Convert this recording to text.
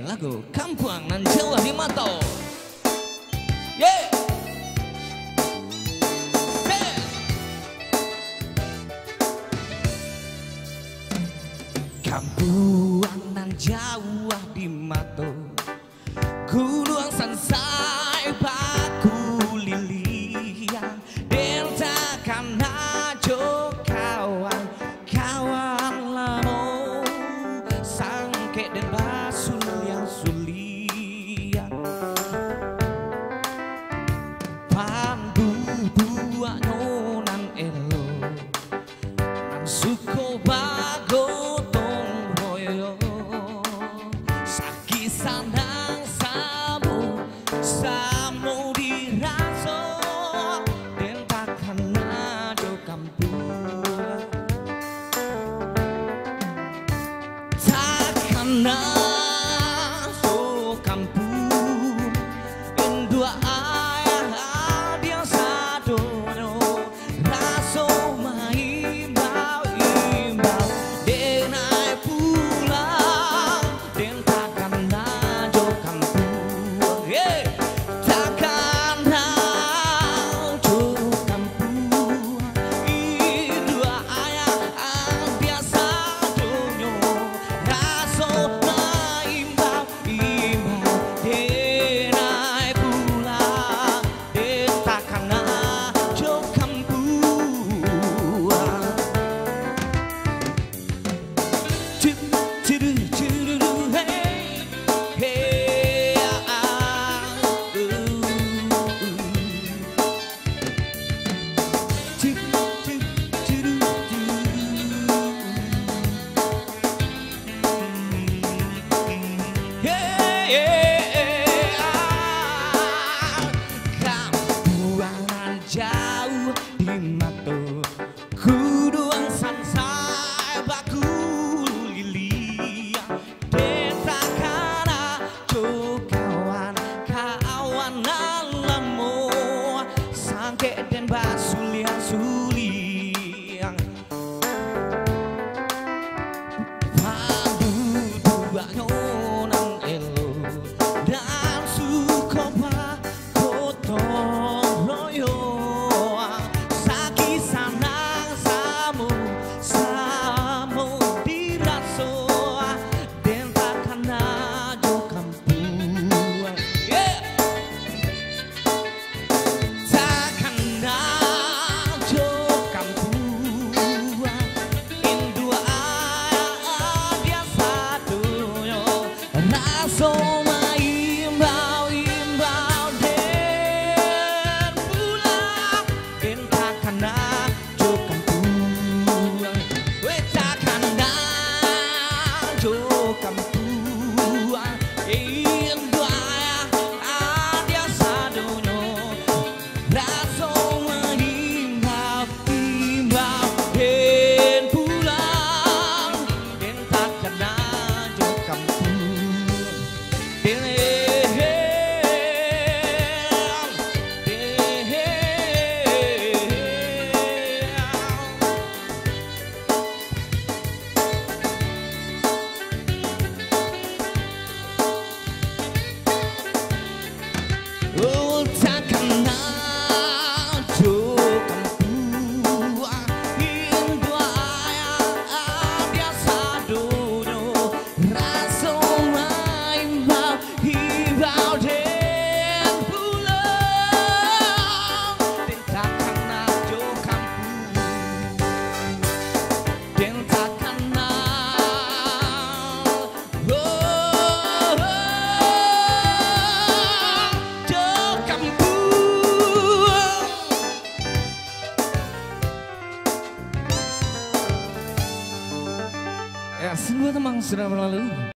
Lagu Kampung nan Jawa di Mato. Yeah. Kampung nan Jawa di Mato, Gunung Sansai Baku Lilian, Delta Kanajo kawan kawan lamo, Sangke dan Basul yang sulian, Pandu buah nonan elo, Nan suko bago sanang samu samu diraso den takkan ajo kampung takkan ajo kampung dua ayah dia sadono raso maimbau imbau denai pulang den jauh di Mato, Gunung Sansai Baku Lilian, Desa Kana kawan kawan lamo, Sangke dan Basul yang suliang, Pandu dua nyonan elo dan suko bagotong royo. Ya, semua teman sudah berlalu.